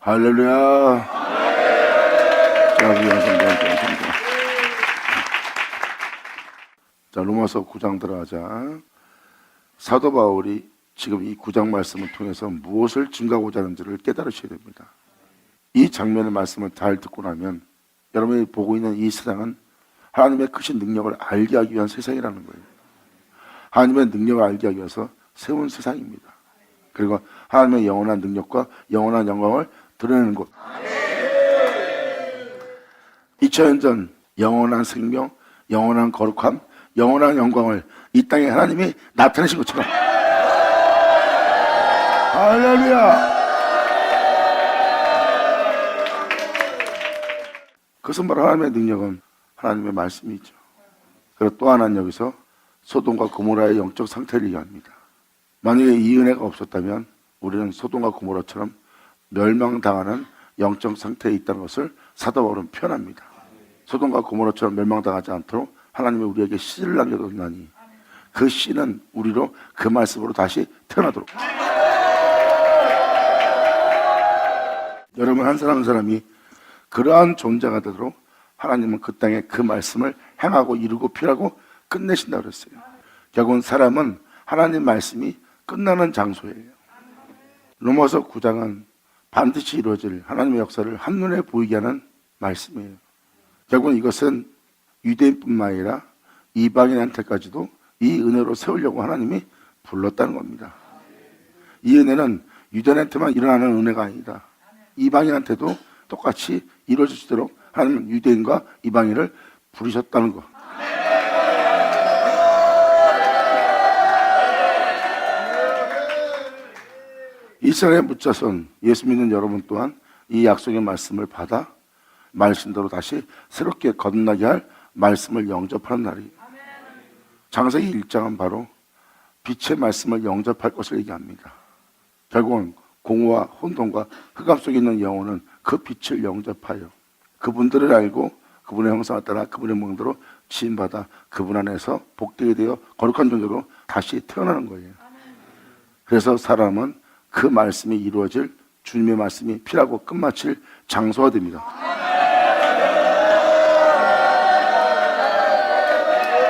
할렐루야. 자, 로마서 9장 들어가자. 사도 바울이 지금 이 9장 말씀을 통해서 무엇을 증가하고자 하는지를 깨달으셔야 됩니다. 이 장면의 말씀을 잘 듣고 나면 여러분이 보고 있는 이 세상은 하나님의 크신 능력을 알게 하기 위한 세상이라는 거예요. 하나님의 능력을 알게 하기 위해서 세운 세상입니다. 그리고 하나님의 영원한 능력과 영원한 영광을 드러내는 곳. 2000년 전 영원한 생명, 영원한 거룩함, 영원한 영광을 이 땅에 하나님이 나타내신 것처럼. 할렐루야. 그것은 바로 하나님의 능력은 하나님의 말씀이죠. 그리고 또 하나는 여기서 소돔과 고모라의 영적 상태를 얘기합니다. 만약에 이 은혜가 없었다면 우리는 소돔과 고모라처럼 멸망당하는 영적 상태에 있다는 것을 사도 바울은 표현합니다. 소돔과 고모라처럼 멸망당하지 않도록 하나님이 우리에게 씨를 남겨뒀나니 그 씨는 우리로 그 말씀으로 다시 태어나도록. 여러분 한 사람 한 사람이 그러한 존재가 되도록 하나님은 그 땅에 그 말씀을 행하고 이루고 필하고 끝내신다고 그랬어요. 결국은 사람은 하나님 말씀이 끝나는 장소예요. 로마서 9장은 반드시 이루어질 하나님의 역사를 한눈에 보이게 하는 말씀이에요. 결국은 이것은 유대인뿐만 아니라 이방인한테까지도 이 은혜로 세우려고 하나님이 불렀다는 겁니다. 이 은혜는 유대인한테만 일어나는 은혜가 아니다. 이방인한테도 똑같이 이루어질 수 있도록 하나님은 유대인과 이방인을 부르셨다는 것. 이스라엘 묻자손 예수 믿는 여러분 또한 이 약속의 말씀을 받아 말씀대로 다시 새롭게 거듭나게 할 말씀을 영접하는 날이에요. 창세기 1장은 바로 빛의 말씀을 영접할 것을 얘기합니다. 결국은 공허와 혼돈과 흑암 속에 있는 영혼은 그 빛을 영접하여 그분들을 알고 그분의 형상을 따라 그분의 명대로 지음받아 그분 안에서 복되게 되어 거룩한 존재로 다시 태어나는 거예요. 그래서 사람은 그 말씀이 이루어질 주님의 말씀이 필하고 끝마칠 장소가 됩니다.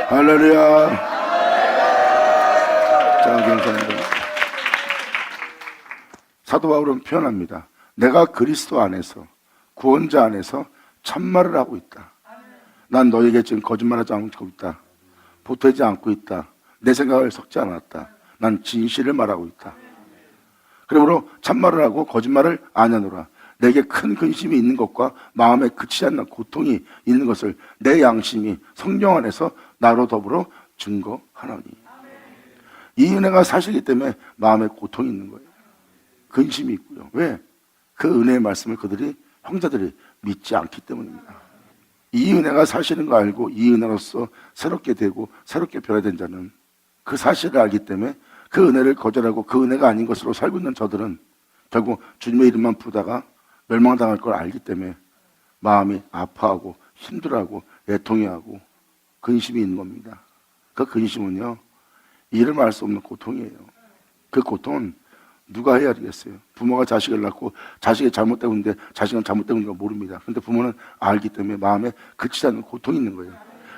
할렐루야. 자, 감사합니다. 사도 바울은 표현합니다. 내가 그리스도 안에서 구원자 안에서 참말을 하고 있다. 난 너에게 지금 거짓말하지 않고 있다. 보태지 않고 있다. 내 생각을 섞지 않았다. 난 진실을 말하고 있다. 그러므로 참말을 하고 거짓말을 아냐노라. 내게 큰 근심이 있는 것과 마음에 그치지 않는 고통이 있는 것을 내 양심이 성령 안에서 나로 더불어 증거하나니. 이 은혜가 사실이기 때문에 마음에 고통이 있는 거예요. 근심이 있고요. 왜? 그 은혜의 말씀을 그들이 형제들이 믿지 않기 때문입니다. 이 은혜가 사실인 거 알고 이 은혜로서 새롭게 되고 새롭게 변화된 자는 그 사실을 알기 때문에 그 은혜를 거절하고 그 은혜가 아닌 것으로 살고 있는 저들은 결국 주님의 이름만 부르다가 멸망당할 걸 알기 때문에 마음이 아파하고 힘들어하고 애통해하고 근심이 있는 겁니다. 그 근심은요, 이름 알 수 없는 고통이에요. 그 고통은 누가 헤아리겠어요? 부모가 자식을 낳고 자식이 잘못되고 있는데 자식은 잘못되고 있는 거 모릅니다. 근데 부모는 알기 때문에 마음에 그치지 않는 고통이 있는 거예요.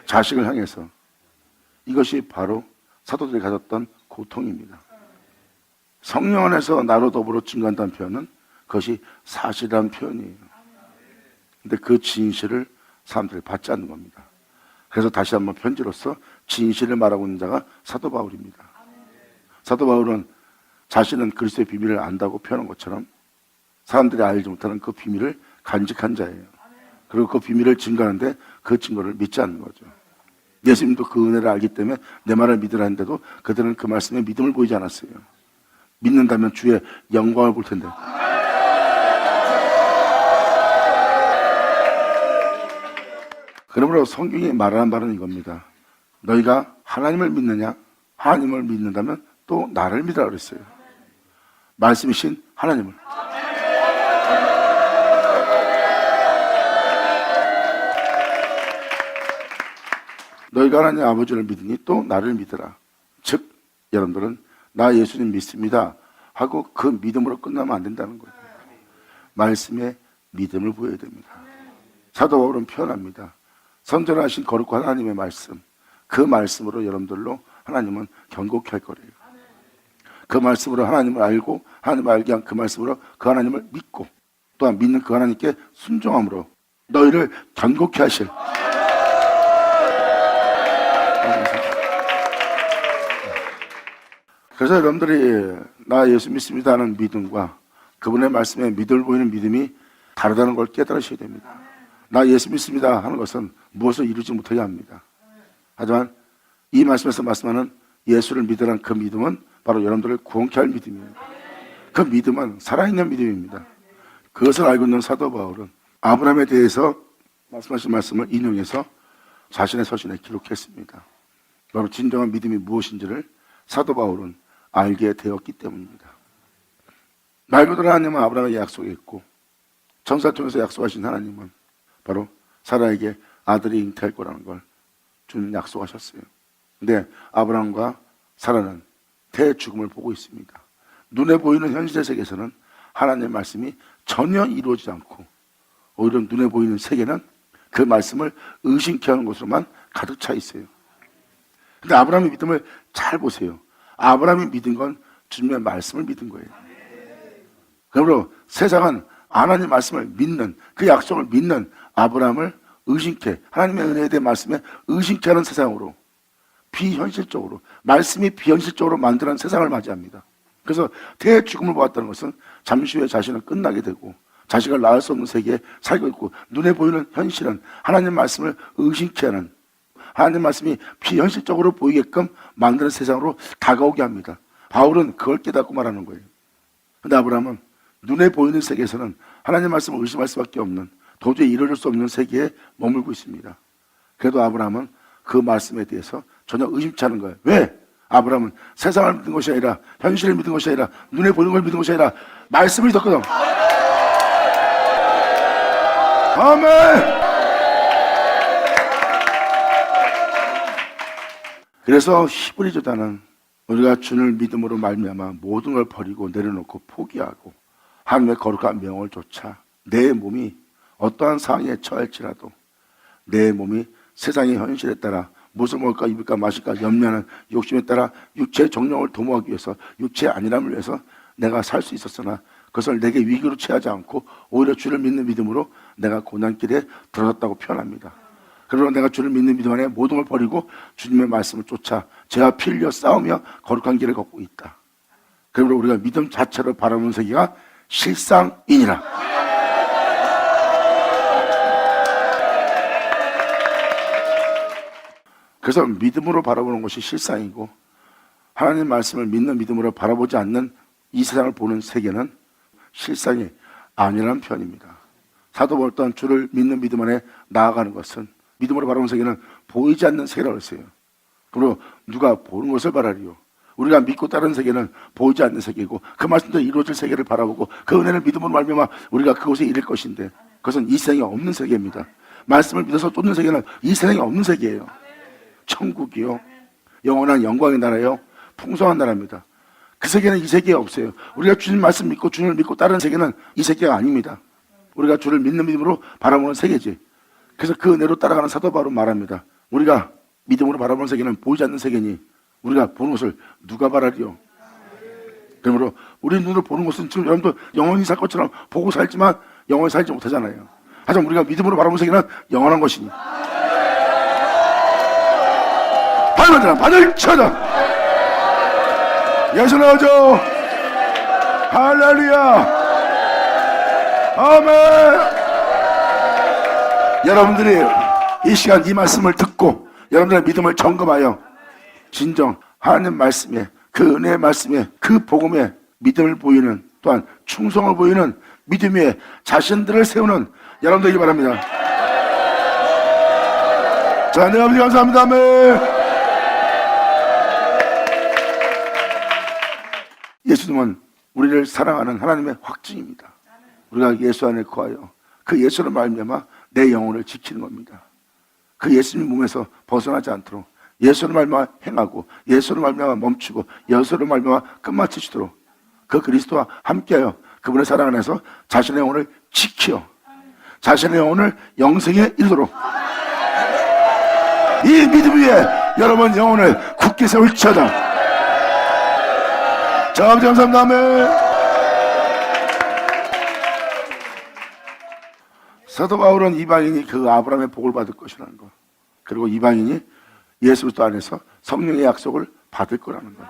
자식을 향해서. 이것이 바로 사도들이 가졌던 고통입니다. 성령 안에서 나로 더불어 증거한다는 표현은 그것이 사실이라는 표현이에요. 근데 그 진실을 사람들이 받지 않는 겁니다. 그래서 다시 한번 편지로서 진실을 말하고 있는 자가 사도 바울입니다. 사도 바울은 자신은 그리스도의 비밀을 안다고 표현한 것처럼 사람들이 알지 못하는 그 비밀을 간직한 자예요. 그리고 그 비밀을 증거하는데 그 증거를 믿지 않는 거죠. 예수님도 그 은혜를 알기 때문에 내 말을 믿으라는데도 그들은 그 말씀에 믿음을 보이지 않았어요. 믿는다면 주의 영광을 볼 텐데. 그러므로 성경이 말하는 바는 이겁니다. 너희가 하나님을 믿느냐? 하나님을 믿는다면 또 나를 믿으라 그랬어요. 말씀이신 하나님을. 너희가 하나님 아버지를 믿으니 또 나를 믿으라. 즉 여러분들은 나 예수님 믿습니다 하고 그 믿음으로 끝나면 안 된다는 거예요. 말씀에 믿음을 보여야 됩니다. 사도 바울은 표현합니다. 선전하신 거룩한 하나님의 말씀, 그 말씀으로 여러분들로 하나님은 견고케 할 거래요. 그 말씀으로 하나님을 알고 하나님을 알게 한 그 말씀으로 그 하나님을 믿고 또한 믿는 그 하나님께 순종함으로 너희를 견고케 하실. 그래서 여러분들이 나 예수 믿습니다 하는 믿음과 그분의 말씀에 믿음을 보이는 믿음이 다르다는 걸 깨달으셔야 됩니다. 나 예수 믿습니다 하는 것은 무엇을 이루지 못하게 합니다. 하지만 이 말씀에서 말씀하는 예수를 믿으라는 그 믿음은 바로 여러분들을 구원케 할 믿음이에요. 그 믿음은 살아있는 믿음입니다. 그것을 알고 있는 사도 바울은 아브라함에 대해서 말씀하신 말씀을 인용해서 자신의 서신에 기록했습니다. 바로 진정한 믿음이 무엇인지를 사도 바울은 알게 되었기 때문입니다. 말 그대로 하나님은 아브라함에게 약속했고 전사를 통해서 약속하신 하나님은 바로 사라에게 아들이 잉태할 거라는 걸 주님 약속하셨어요. 근데 아브라함과 사라는 대죽음을 보고 있습니다. 눈에 보이는 현실의 세계에서는 하나님의 말씀이 전혀 이루어지지 않고 오히려 눈에 보이는 세계는 그 말씀을 의심케 하는 것으로만 가득 차 있어요. 근데 아브라함의 믿음을 잘 보세요. 아브라함이 믿은 건 주님의 말씀을 믿은 거예요. 그러므로 세상은 하나님의 말씀을 믿는, 그 약속을 믿는 아브라함을 의심케, 하나님의 은혜에 대한 말씀에 의심케 하는 세상으로, 비현실적으로, 말씀이 비현실적으로 만드는 세상을 맞이합니다. 그래서 대죽음을 보았다는 것은 잠시 후에 자신은 끝나게 되고 자식을 낳을 수 없는 세계에 살고 있고 눈에 보이는 현실은 하나님 말씀을 의심케 하는, 하나님 말씀이 비현실적으로 보이게끔 만드는 세상으로 다가오게 합니다. 바울은 그걸 깨닫고 말하는 거예요. 근데 아브라함은 눈에 보이는 세계에서는 하나님 말씀을 의심할 수밖에 없는, 도저히 이루어질 수 없는 세계에 머물고 있습니다. 그래도 아브라함은 그 말씀에 대해서 전혀 의심치 않은 거예요. 왜? 아브라함은 세상을 믿은 것이 아니라, 현실을 믿은 것이 아니라, 눈에 보이는 걸 믿은 것이 아니라 말씀을 믿었거든. 아멘. 그래서 히브리서자는 우리가 주를 믿음으로 말미암아 모든 걸 버리고 내려놓고 포기하고 하나님의 거룩한 명을 쫓아 내 몸이 어떠한 상황에 처할지라도 내 몸이 세상의 현실에 따라 무엇을 먹을까 입을까 마실까 염려하는 욕심에 따라 육체의 정령을 도모하기 위해서, 육체의 안일함을 위해서 내가 살 수 있었으나 그것을 내게 위기로 취하지 않고 오히려 주를 믿는 믿음으로 내가 고난길에 들어섰다고 표현합니다. 그러나 내가 주를 믿는 믿음 안에 모든 걸 버리고 주님의 말씀을 쫓아 죄와 피 흘려 싸우며 거룩한 길을 걷고 있다. 그러므로 우리가 믿음 자체를 바라보는 세계가 실상이니라. 그래서 믿음으로 바라보는 것이 실상이고 하나님 말씀을 믿는 믿음으로 바라보지 않는 이 세상을 보는 세계는 실상이 아니라는 표현입니다. 사도 바울 또한 주를 믿는 믿음 안에 나아가는 것은, 믿음으로 바라보는 세계는 보이지 않는 세계라고 했어요. 그리고 누가 보는 것을 바라리요. 우리가 믿고 따르는 세계는 보이지 않는 세계고 그 말씀대로 이루어질 세계를 바라보고 그 은혜를 믿음으로 말미암아 우리가 그곳에 이를 것인데 그것은 이 세상에 없는 세계입니다. 말씀을 믿어서 쫓는 세계는 이 세상에 없는 세계예요. 천국이요, 영원한 영광의 나라요, 풍성한 나라입니다. 그 세계는 이 세계에 없어요. 우리가 주님 말씀 믿고 주님을 믿고 따르는 세계는 이 세계가 아닙니다. 우리가 주를 믿는 믿음으로 바라보는 세계지. 그래서 그 은혜로 따라가는 사도 바울은 말합니다. 우리가 믿음으로 바라보는 세계는 보이지 않는 세계니 우리가 보는 것을 누가 바라리요? 그러므로 우리 눈으로 보는 것은 지금 여러분도 영원히 살 것처럼 보고 살지만 영원히 살지 못하잖아요. 하지만 우리가 믿음으로 바라보는 세계는 영원한 것이니 발만들아 바늘 쳐다 예수 나오죠. 할렐루야. 아멘. 여러분들이 이 시간 이 말씀을 듣고 여러분들의 믿음을 점검하여 진정 하나님 말씀에, 그 은혜의 말씀에, 그 복음에 믿음을 보이는, 또한 충성을 보이는 믿음 위에 자신들을 세우는 여러분들이기 바랍니다. 자, 네, 아버지 감사합니다. 아멘. 예수님은 우리를 사랑하는 하나님의 확증입니다. 우리가 예수 안에 거하여 그 예수를 말미암아 내 영혼을 지키는 겁니다. 그 예수님 몸에서 벗어나지 않도록 예수를 말미암아 행하고 예수를 말미암아 멈추고 예수를 말미암아 끝마치시도록 그 그리스도와 함께하여 그분의 사랑 안에서 자신의 영혼을 지켜 자신의 영혼을 영생에 이르도록 이 믿음 위에 여러분 영혼을 굳게 세울지어다. 자, 아버지 감사합니다. 아멘. 사도 바울은 이방인이 그 아브라함의 복을 받을 것이라는 것, 그리고 이방인이 예수 그리스도 안에서 성령의 약속을 받을 거라는 것,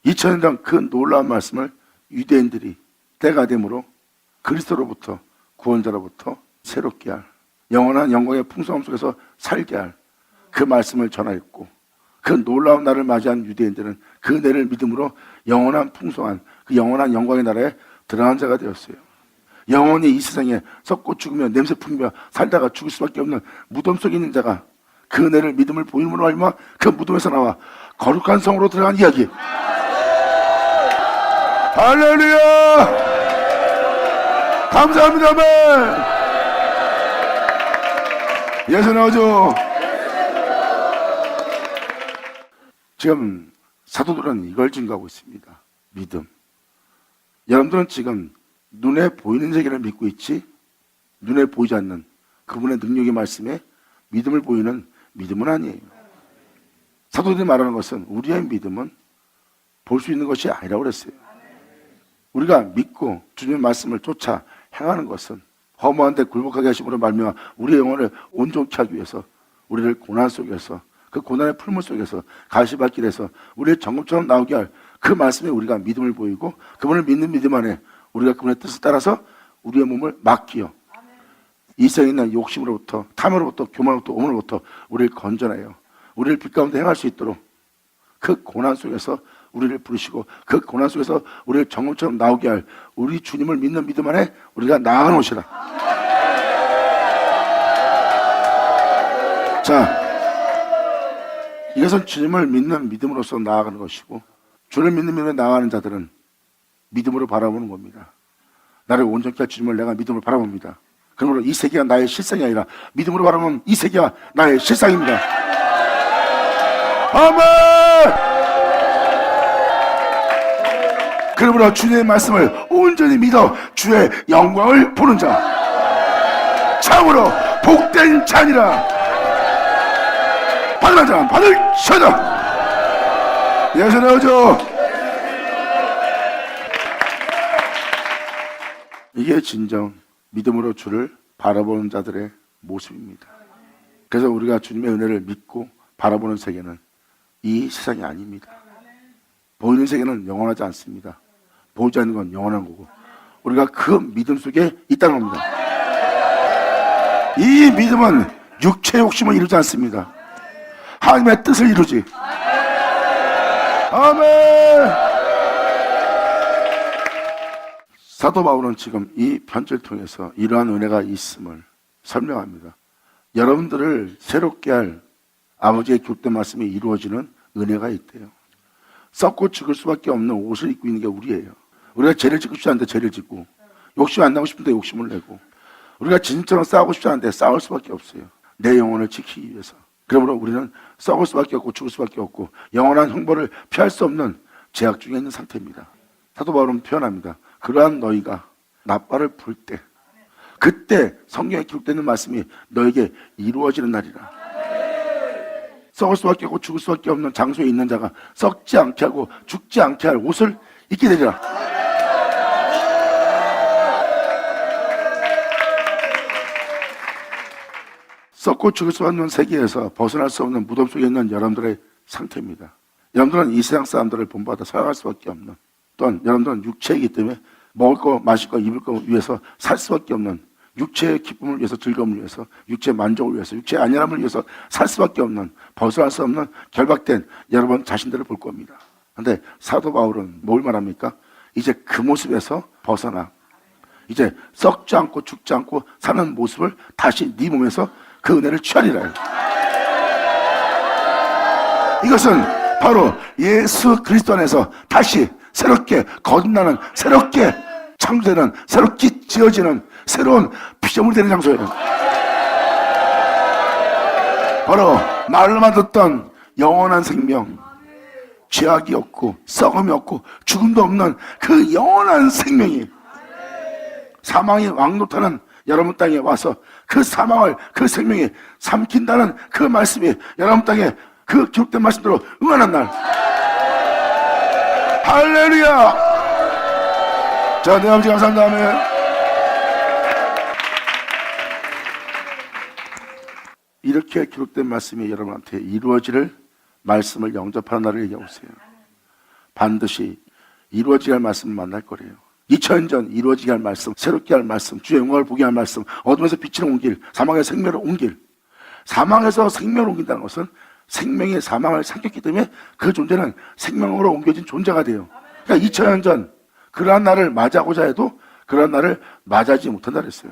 2000년 전 그 놀라운 말씀을 유대인들이 때가 되므로 그리스도로부터 구원자로부터 새롭게 할 영원한 영광의 풍성함 속에서 살게 할 그 말씀을 전하였고, 그 놀라운 날을 맞이한 유대인들은 그 내를 믿음으로 영원한 풍성한 그 영원한 영광의 나라에 들어간 자가 되었어요. 영원히 이 세상에 썩고 죽으며 냄새 풍기며 살다가 죽을 수밖에 없는 무덤 속에 있는 자가 그 은혜를 믿음을 보임으로 말미암아 그 무덤에서 나와 거룩한 성으로 들어간 이야기. 할렐루야! 감사합니다. 아멘. 예수 나오죠. 지금 사도들은 이걸 증거하고 있습니다. 믿음. 여러분들은 지금 눈에 보이는 세계를 믿고 있지, 눈에 보이지 않는 그분의 능력의 말씀에 믿음을 보이는 믿음은 아니에요. 사도들이 말하는 것은 우리의 믿음은 볼 수 있는 것이 아니라고 그랬어요. 우리가 믿고 주님의 말씀을 쫓아 행하는 것은 허무한 데 굴복하게 하심으로 말미암아 우리의 영혼을 온전케 하기 위해서 우리를 고난 속에서 그 고난의 풀물 속에서 가시밭길에서 우리의 정금처럼 나오게 할 그 말씀에 우리가 믿음을 보이고 그분을 믿는 믿음 안에 우리가 그분의 뜻을 따라서 우리의 몸을 맡기어 이 세상에 있는 욕심으로부터 탐으로부터 교만으로부터 오물로부터 우리를 건져내요. 우리를 빛 가운데 행할 수 있도록 그 고난 속에서 우리를 부르시고 그 고난 속에서 우리를 정금처럼 나오게 할 우리 주님을 믿는 믿음 안에 우리가 나아가는 것이라. 자, 이것은 주님을 믿는 믿음으로서 나아가는 것이고, 주를 믿는 믿음에 나아가는 자들은 믿음으로 바라보는 겁니다. 나를 온전케 할 주님을 내가 믿음으로 바라봅니다. 그러므로 이 세계가 나의 실상이 아니라 믿음으로 바라보면 이 세계가 나의 실상입니다. 아멘! 그러므로 주님의 말씀을 온전히 믿어 주의 영광을 보는 자, 참으로 복된 자니라. 받을 자는 받을 쳐다. 예수 나오죠. 이게 진정 믿음으로 주를 바라보는 자들의 모습입니다. 그래서 우리가 주님의 은혜를 믿고 바라보는 세계는 이 세상이 아닙니다. 보이는 세계는 영원하지 않습니다. 보이지 않는 건 영원한 거고, 우리가 그 믿음 속에 있다는 겁니다. 이 믿음은 육체의 욕심을 이루지 않습니다. 하나님의 뜻을 이루지. 아멘. 사도 바울은 지금 이 편지를 통해서 이러한 은혜가 있음을 설명합니다. 여러분들을 새롭게 할 아버지의 교육된 말씀이 이루어지는 은혜가 있대요. 썩고 죽을 수밖에 없는 옷을 입고 있는 게 우리예요. 우리가 죄를 짓고 싶지 않은데 죄를 짓고, 욕심 안 나고 싶은데 욕심을 내고, 우리가 진처럼 싸우고 싶지 않은데 싸울 수밖에 없어요. 내 영혼을 지키기 위해서. 그러므로 우리는 썩을 수밖에 없고 죽을 수밖에 없고 영원한 형벌을 피할 수 없는 죄악 중에 있는 상태입니다. 사도 바울은 표현합니다. 그러한 너희가 나팔을 불 때, 그때 성경에 기록되는 말씀이 너에게 이루어지는 날이라. 썩을 수밖에 없고 죽을 수밖에 없는 장소에 있는 자가 썩지 않게 하고 죽지 않게 할 옷을 입게 되리라. 썩고 죽을 수 없는 세계에서 벗어날 수 없는 무덤 속에 있는 여러분들의 상태입니다. 여러분들은 이 세상 사람들을 본받아 살아갈 수밖에 없는, 또한 여러분들은 육체이기 때문에 먹을 거, 마실 거, 입을 거 위해서 살 수밖에 없는, 육체의 기쁨을 위해서, 즐거움을 위해서, 육체의 만족을 위해서, 육체의 안전함을 위해서 살 수밖에 없는, 벗어날 수 없는 결박된 여러분 자신들을 볼 겁니다. 그런데 사도 바울은 뭘 말합니까? 이제 그 모습에서 벗어나 이제 썩지 않고 죽지 않고 사는 모습을 다시 네 몸에서 그 은혜를 취하리라. 이것은 바로 예수 그리스도 안에서 다시 새롭게 거듭나는, 새롭게 창조되는, 새롭게 지어지는 새로운 피조물이 되는 장소예요. 바로 말로만 듣던 영원한 생명, 죄악이 없고 썩음이 없고 죽음도 없는 그 영원한 생명이 사망이 왕노타는 여러분 땅에 와서 그 사망을 그 생명이 삼킨다는 그 말씀이 여러분 땅에 그 기록된 말씀대로 응하는 날. 할렐루야. 자, 내 아버지 감사합니다. 아멘. 이렇게 기록된 말씀이 여러분한테 이루어질 말씀을 영접하는 날을 얘기하고 있어요. 반드시 이루어지게 할 말씀을 만날 거래요. 2000년 전 이루어지게 할 말씀, 새롭게 할 말씀, 주의 영광을 보게 할 말씀, 어둠에서 빛으로 옮길, 사망에서 생명을 옮길. 사망에서 생명을 옮긴다는 것은 생명이 사망을 삼켰기 때문에 그 존재는 생명으로 옮겨진 존재가 돼요. 그러니까 2000년 전 그러한 날을 맞이하고자 해도 그러한 날을 맞이하지 못한다 그랬어요.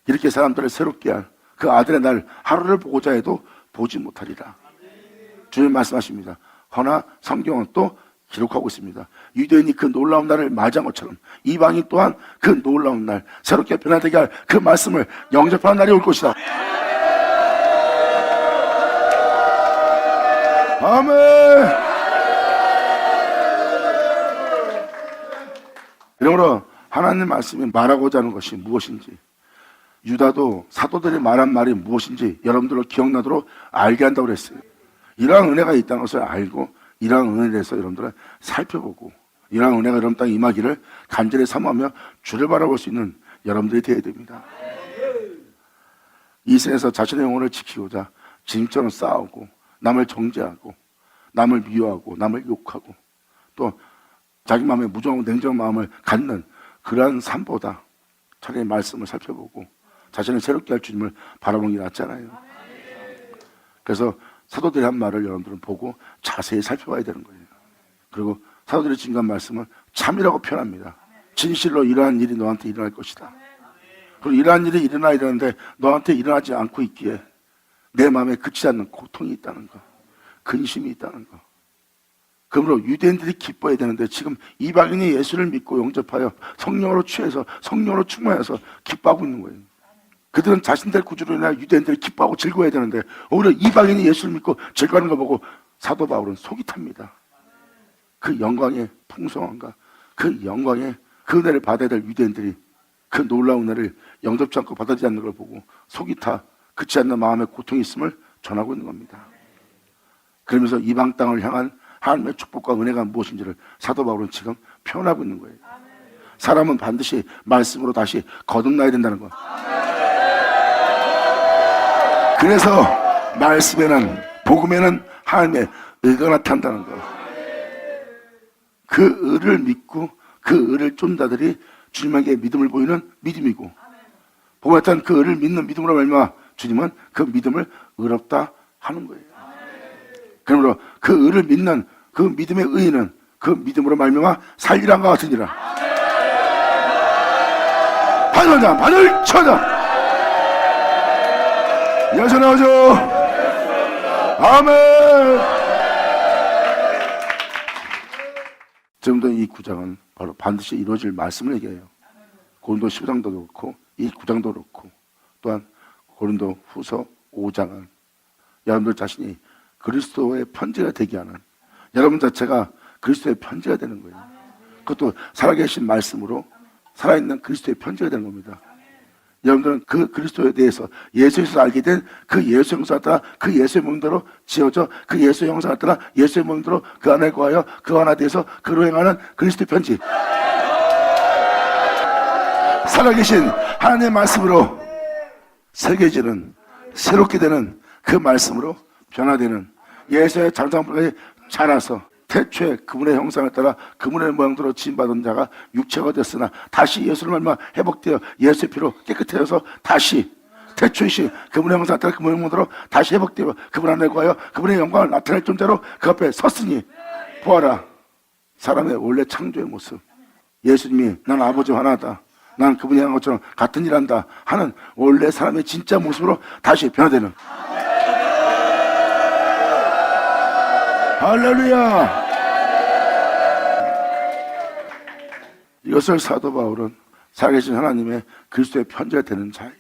이렇게 사람들을 새롭게 할 그 아들의 날 하루를 보고자 해도 보지 못하리라. 주님 말씀하십니다. 허나 성경은 또 기록하고 있습니다. 유대인이 그 놀라운 날을 맞이한 것처럼 이방인 또한 그 놀라운 날, 새롭게 변화되게 할 그 말씀을 영접하는 날이 올 것이다. 아멘. 이러므로 하나님 말씀이 말하고자 하는 것이 무엇인지, 유다도 사도들이 말한 말이 무엇인지 여러분들로 기억나도록 알게 한다고 그랬어요. 이러한 은혜가 있다는 것을 알고 이러한 은혜에 대해서 여러분들은 살펴보고 이러한 은혜가 여러분 땅에 임하기를 간절히 사모하며 주를 바라볼 수 있는 여러분들이 되어야 됩니다. 이 생에서 자신의 영혼을 지키고자 짐처럼 싸우고 남을 정죄하고 남을 미워하고 남을 욕하고 또 자기 마음에 무정하고 냉정한 마음을 갖는 그러한 삶보다 차라리 말씀을 살펴보고 자신을 새롭게 할 주님을 바라보는 게 낫잖아요. 그래서 사도들이 한 말을 여러분들은 보고 자세히 살펴봐야 되는 거예요. 그리고 사도들이 증거한 말씀은 참이라고 표현합니다. 진실로 이러한 일이 너한테 일어날 것이다. 그리고 이러한 일이 일어나야 되는데 너한테 일어나지 않고 있기에 내 마음에 그치지 않는 고통이 있다는 거, 근심이 있다는 거. 그러므로 유대인들이 기뻐해야 되는데 지금 이방인이 예수를 믿고 영접하여 성령으로 취해서 성령으로 충만해서 기뻐하고 있는 거예요. 그들은 자신들 구주로 인하여 유대인들이 기뻐하고 즐거워해야 되는데 오히려 이방인이 예수를 믿고 즐거워하는 거 보고 사도 바울은 속이 탑니다. 그 영광의 풍성함과 그 영광의 그 은혜를 받아야 될 유대인들이 그 놀라운 은혜를 영접지 않고 받아들이지 않는 걸 보고 속이 타 그치 않는 마음의 고통이 있음을 전하고 있는 겁니다. 그러면서 이방 땅을 향한 하나님의 축복과 은혜가 무엇인지를 사도 바울은 지금 표현하고 있는 거예요. 사람은 반드시 말씀으로 다시 거듭나야 된다는 것. 그래서 말씀에는 복음에는 하나님의 의가 나타난다는 것. 그 의를 믿고 그 의를 쫓는 자들이 주님에게 믿음을 보이는 믿음이고 복음에 나타난 그 의를 믿는 믿음으로 말미암아 주님은 그 믿음을 의롭다 하는 거예요. 그러므로 그 의를 믿는 그 믿음의 의인은 그 믿음으로 말미암아 살리란과 같으니라. 바늘자 바늘 쳐자 여기서 나오죠. 아멘. 지금도 이 구장은 바로 반드시 이루어질 말씀을 얘기해요. 고린도 15장도 그렇고 이 9장도 그렇고 또한 고린도 후서 5장은 여러분들 자신이 그리스도의 편지가 되게 하는 여러분 자체가 그리스도의 편지가 되는 거예요. 그것도 살아계신 말씀으로 살아있는 그리스도의 편지가 되는 겁니다. 여러분들은 그 그리스도에 대해서 예수에서 알게 된 그 예수 형상을 따라 그 예수의 몸대로 지어져 그 예수의 형상을 따라 예수의 몸대로 그 안에 거하여 그 안에 대해서 그로 행하는 그리스도의 편지. 살아계신 하나님의 말씀으로 새겨지는 새롭게 되는 그 말씀으로 변화되는 예수의 장상불까지 자라서 태초에 그분의 형상을 따라 그분의 모양대로 지음받은 자가 육체가 됐으나 다시 예수를 말미암아 회복되어 예수의 피로 깨끗해져서 다시 태초이신 그분의 형상을 따라 그분의 모양대로 다시 회복되어 그분 안에 거하여 그분의 영광을 나타낼 존재로 그 앞에 섰으니 보아라 사람의 원래 창조의 모습 예수님이 난 아버지와 하나다 난 그분이 한 것처럼 같은 일 한다 하는 원래 사람의 진짜 모습으로 다시 변화되는 할렐루야. 이것을 사도 바울은 살아계신 하나님의 그리스도의 편지가 되는 자예요.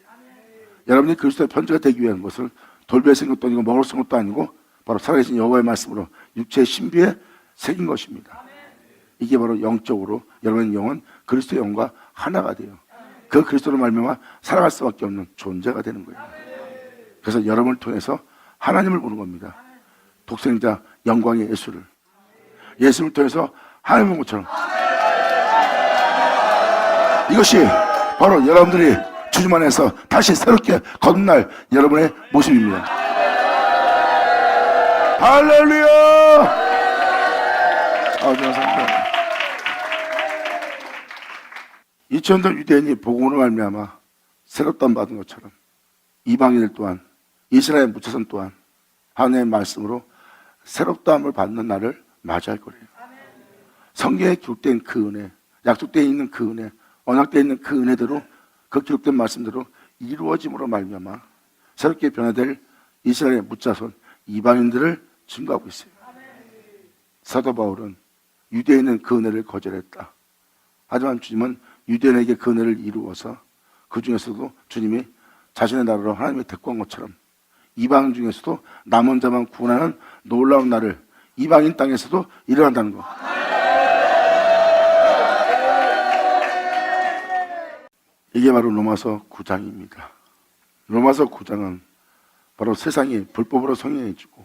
여러분이 그리스도의 편지가 되기 위한 것을 돌배 생각도 아니고 먹을 생각도 아니고 바로 살아계신 여호와의 말씀으로 육체의 신비에 새긴 것입니다. 이게 바로 영적으로 여러분의 영은 그리스도의 영과 하나가 돼요. 그 그리스도로 말미암아 살아갈 수밖에 없는 존재가 되는 거예요. 그래서 여러분을 통해서 하나님을 보는 겁니다. 독생자 영광의 예수를 통해서 하나님을 본 것처럼, 이것이 바로 여러분들이 주님 안에서 다시 새롭게 거듭날 여러분의 모습입니다. 할렐루야! 감사합니다. 2000년 유대인이 복음으로 말미암아 새롭다함 받은 것처럼 이방인들 또한, 이스라엘 묻혀선 또한 하나님의 말씀으로 새롭다함을 받는 날을 맞이할 거예요. 성경에 기록된 그 은혜, 약속되어 있는 그 은혜, 언약되어 있는 그 은혜대로, 그 기록된 말씀대로 이루어짐으로 말미암아 새롭게 변화될 이스라엘의 묻자손 이방인들을 증거하고 있어요. 사도 바울은 유대인은 그 은혜를 거절했다. 하지만 주님은 유대인에게 그 은혜를 이루어서 그 중에서도 주님이 자신의 나라로 하나님의 데리고 간 것처럼 이방인 중에서도 남은 자만 구원하는 놀라운 날을 이방인 땅에서도 일어난다는 것. 이게 바로 로마서 9장입니다. 로마서 9장은 바로 세상이 불법으로 성행해지고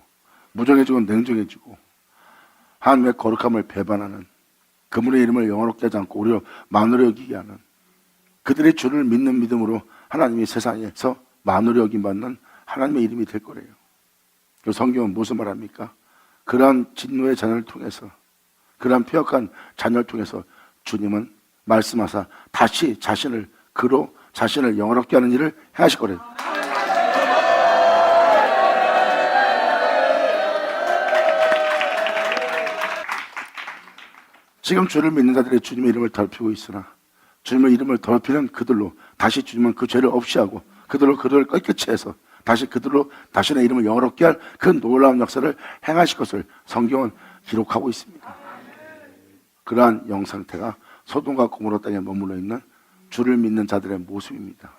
무정해지고 냉정해지고 하나님의 거룩함을 배반하는, 그분의 이름을 영화롭게 하지 않고 오히려 만으로 여기게 하는, 그들의 주를 믿는 믿음으로 하나님이 세상에서 만으로 여김받는 하나님의 이름이 될 거래요. 그 성경은 무슨 말합니까? 그러한 진노의 자녀를 통해서, 그러한 폐역한 자녀를 통해서 주님은 말씀하사 다시 자신을 그로 자신을 영화롭게 하는 일을 해하실 거래요. 지금 주를 믿는 자들의 주님의 이름을 더럽히고 있으나 주님의 이름을 더럽히는 그들로 다시 주님은 그 죄를 없이 하고 그들을 깨끗이 해서 다시 그들로 자신의 이름을 영화롭게 할 그 놀라운 역사를 행하실 것을 성경은 기록하고 있습니다. 그러한 영상태가 소돔과 고모라 땅에 머물러 있는 주를 믿는 자들의 모습입니다.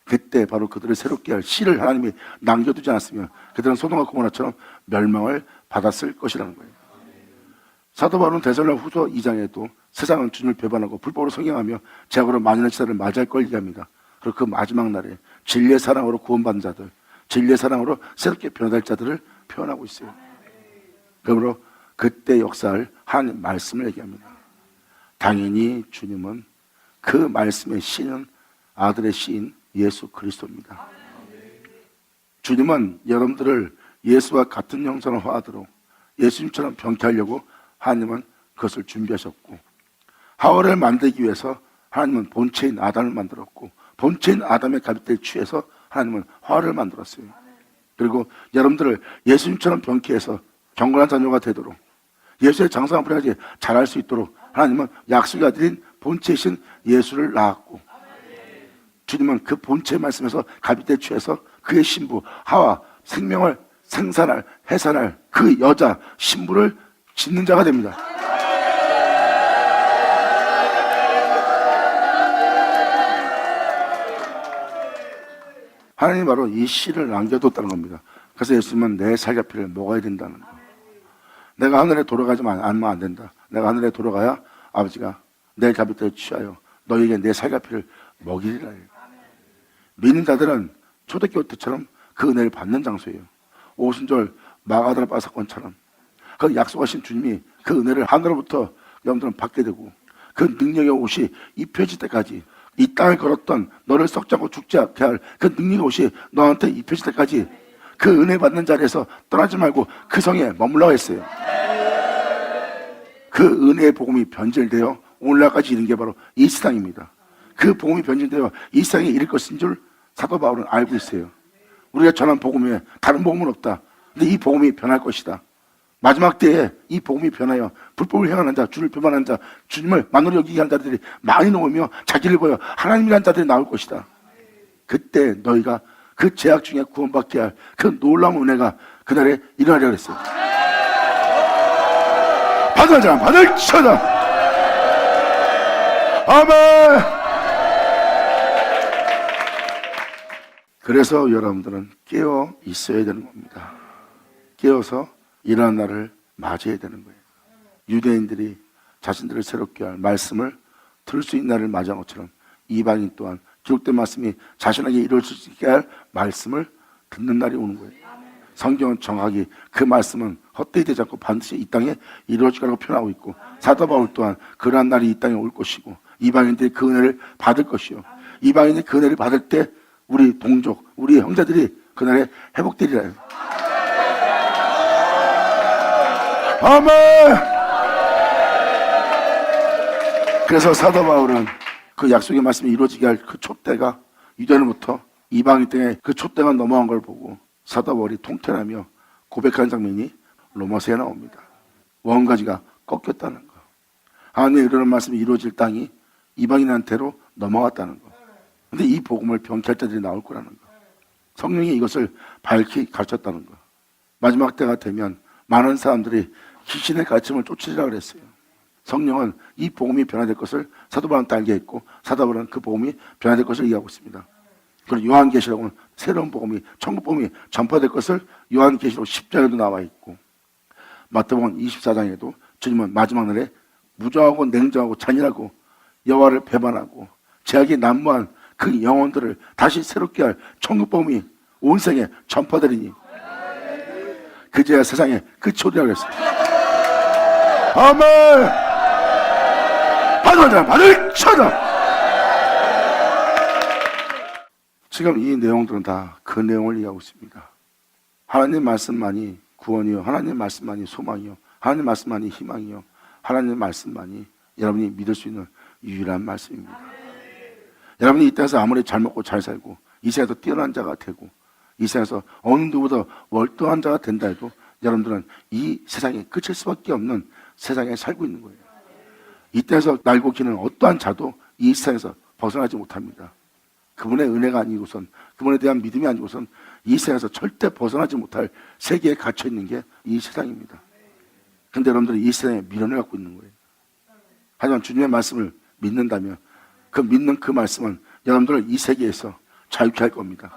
그때 바로 그들을 새롭게 할 씨를 하나님이 남겨두지 않았으면 그들은 소돔과 고모라처럼 멸망을 받았을 것이라는 거예요. 사도 바울은 데살로니가후서 2장에도 세상은 주님을 배반하고 불법으로 성행하며 죄악으로 만연한 시대를 맞이할 걸 얘기합니다. 그리고 그 마지막 날에 진리의 사랑으로 구원받은 자들, 진리의 사랑으로 새롭게 변화될 자들을 표현하고 있어요. 그러므로 그때 역사할 하나님 말씀을 얘기합니다. 당연히 주님은 그 말씀의 씨는 아들의 씨인 예수 그리스도입니다. 주님은 여러분들을 예수와 같은 형상을 화하도록 예수님처럼 변케하려고 하나님은 그것을 준비하셨고, 하와를 만들기 위해서 하나님은 본체인 아담을 만들었고, 본체인 아담의 갈빗대를 취해서 하나님은 하와를 만들었어요. 그리고 여러분들을 예수님처럼 변케해서 경건한 자녀가 되도록, 예수의 장성한 분야까지 잘할 수 있도록 하나님은 약속의 아들인 본체이신 예수를 낳았고, 주님은 그 본체의 말씀에서 갈빗대를 취해서 그의 신부 하와, 생명을 생산할 해산할 그 여자 신부를 짓는 자가 됩니다. 하나님이 바로 이 씨를 남겨뒀다는 겁니다. 그래서 예수님은 내 살갑이를 먹어야 된다는 거. 내가 하늘에 돌아가지만 않으면 안 된다. 내가 하늘에 돌아가야 아버지가 내 갈빗대를 취하여 너에게 내 살갑이를 먹이리라. 믿는 자들은 초대교회 때처럼 그 은혜를 받는 장소예요. 오순절 마가다라 바사건처럼 그 약속하신 주님이 그 은혜를 하늘로부터 여러분들은 받게 되고, 그 능력의 옷이 입혀질 때까지, 이 땅을 걸었던 너를 썩지 않고 죽지 않게 할 그 능력의 옷이 너한테 입혀질 때까지 그 은혜 받는 자리에서 떠나지 말고 그 성에 머물러 했어요. 그 은혜의 복음이 변질되어 오늘날까지 이른 게 바로 이 세상입니다. 그 복음이 변질되어 이 세상에 이를 것인 줄 사도 바울은 알고 있어요. 우리가 전한 복음에 다른 복음은 없다. 근데 이 복음이 변할 것이다. 마지막 때에 이 복음이 변하여 불법을 행하는 자, 주를 배반하는 자, 주님을 만으로 여기게 하는 자들이 많이 나오며 자기를 보여 하나님이라는 자들이 나올 것이다. 그때 너희가 그 죄악 중에 구원받게 할 그 놀라운 은혜가 그날에 일어나려고 했어요. 받을 자는 받을 처다. 아멘. 그래서 여러분들은 깨어 있어야 되는 겁니다. 깨어서 일어난 날을 맞이해야 되는 거예요. 유대인들이 자신들을 새롭게 할 말씀을 들을 수 있는 날을 맞이한 것처럼 이방인 또한 기록된 말씀이 자신에게 이룰 수 있게 할 말씀을 듣는 날이 오는 거예요. 성경은 정확히 그 말씀은 헛되이 되지 않고 반드시 이 땅에 이루어질 거라고 표현하고 있고, 사도 바울 또한 그러한 날이 이 땅에 올 것이고 이방인들이 그 은혜를 받을 것이요, 이방인이 그 은혜를 받을 때 우리 동족, 우리 형제들이 그날에 회복되리라. 아멘. 그래서 사도 바울은 그 약속의 말씀이 이루어지게 할 그 촛대가 유대인으로부터 이방인 땅에 그 촛대가 넘어간 걸 보고 사도 바울이 통쾌하며 고백하는 장면이 로마서에 나옵니다. 원가지가 꺾였다는 거, 하나님의 이르는 말씀이 이루어질 땅이 이방인한테로 넘어갔다는 거. 근데 이 복음을 병쾌할 자들이 나올 거라는 거, 성령이 이것을 밝히 가르쳤다는 거. 마지막 때가 되면 많은 사람들이 귀신의 가르침을 쫓으리라 그랬어요. 성령은 이 복음이 변화될 것을 사도 바울은 알게 했고, 사도 바울은 그 복음이 변화될 것을 얘기하고 있습니다. 그리고 요한계시록은 새로운 복음이, 천국 복음이 전파될 것을 요한계시록 10장에도 나와 있고, 마태복음 24장에도 주님은 마지막 날에 무정하고 냉정하고 잔인하고 여호와를 배반하고 죄악이 난무한 그 영혼들을 다시 새롭게 할 천국 복음이 온 세상에 전파되리니 그제야 세상에 끝이 오리라 그랬습니다. 아멘. 받을 자 받을 쳐다. 지금 이 내용들은 다 그 내용을 이해하고 있습니다. 하나님 말씀만이 구원이요, 하나님 말씀만이 소망이요, 하나님 말씀만이 희망이요, 하나님 말씀만이 여러분이 믿을 수 있는 유일한 말씀입니다. 여러분이 이 땅에서 아무리 잘 먹고 잘 살고 이 세상에서 뛰어난 자가 되고 이 세상에서 어느 누구보다 월등한 자가 된다 해도 여러분들은 이 세상에 끝일 수밖에 없는 세상에 살고 있는 거예요. 이 땅에서 날고 기는 어떠한 자도 이 세상에서 벗어나지 못합니다. 그분의 은혜가 아니고선, 그분에 대한 믿음이 아니고선 이 세상에서 절대 벗어나지 못할 세계에 갇혀 있는 게 이 세상입니다. 그런데 여러분들이 이 세상에 미련을 갖고 있는 거예요. 하지만 주님의 말씀을 믿는다면 그 믿는 그 말씀은 여러분들을 이 세계에서 자유케 할 겁니다.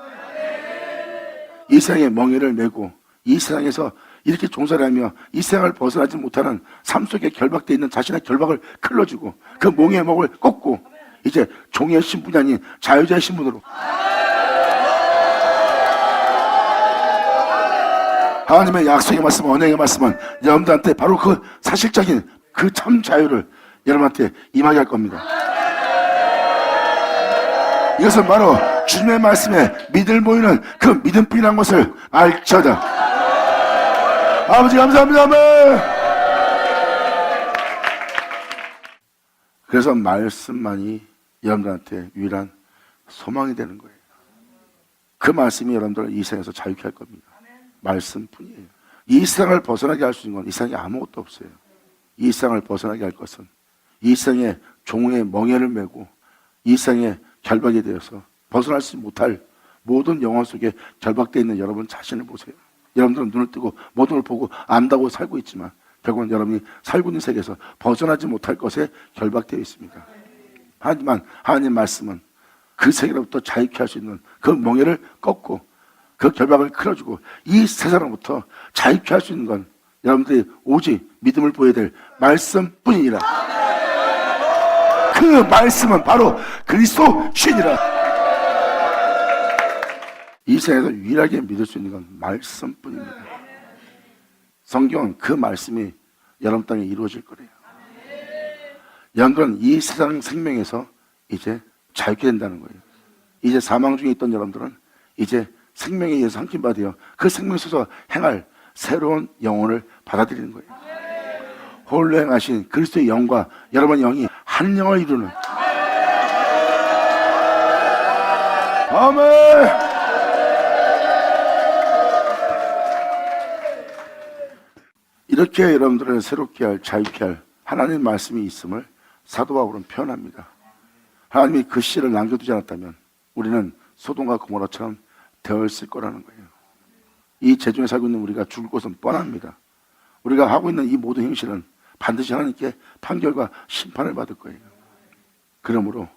이 세상에 멍에를 메고 이 세상에서 이렇게 종살이 하며 이 세상을 벗어나지 못하는 삶 속에 결박되어 있는 자신의 결박을 클러주고 그 멍에의 목을 꺾고 이제 종의 신분이 아닌 자유자의 신분으로 하나님의 약속의 말씀, 언약의 말씀은 여러분들한테 바로 그 사실적인 그 참 자유를 여러분한테 임하게 할 겁니다. 이것은 바로 주님의 말씀에 믿을 모이는 그 믿음뿐이라는 것을 알지어다. 아버지 감사합니다. 아멘. 그래서 말씀만이 여러분들한테 유일한 소망이 되는 거예요. 그 말씀이 여러분들을 이 세상에서 자유케 할 겁니다. 말씀뿐이에요. 이 세상을 벗어나게 할 수 있는 건 이 세상에 아무것도 없어요. 이 세상을 벗어나게 할 것은 이 세상에 종의 멍에를 메고 이 세상에 결박이 되어서 벗어날 수 못할 모든 영혼 속에 결박되어 있는 여러분 자신을 보세요. 여러분들은 눈을 뜨고 모든 걸 보고 안다고 살고 있지만 결국은 여러분이 살고 있는 세계에서 벗어나지 못할 것에 결박되어 있습니다. 하지만 하나님 말씀은 그 세계로부터 자유케 할 수 있는 그 멍에를 꺾고 그 결박을 풀어주고 이 세상으로부터 자유케 할 수 있는 건 여러분들이 오직 믿음을 보여야 될 말씀뿐이니라. 그 말씀은 바로 그리스도 신이라. 이 세상에서 유일하게 믿을 수 있는 건 말씀뿐입니다. 성경은 그 말씀이 여러분 땅에 이루어질 거래요. 여러분들은 이 세상 생명에서 이제 자유케 된다는 거예요. 이제 사망 중에 있던 여러분들은 이제 생명에 의해서 삼킴받아요. 그 생명 속에서 행할 새로운 영혼을 받아들이는 거예요. 홀로 행하신 그리스도의 영과 여러분의 영이 한 영을 이루는. 아멘. 이렇게 여러분들을 새롭게 할, 자유케 할 하나님의 말씀이 있음을 사도 바울은 표현합니다. 하나님이 그 씨를 남겨두지 않았다면 우리는 소돔과 고모라처럼 되어 있을 거라는 거예요. 이 재중에 살고 있는 우리가 죽을 것은 뻔합니다. 우리가 하고 있는 이 모든 행실은 반드시 하나님께 판결과 심판을 받을 거예요. 그러므로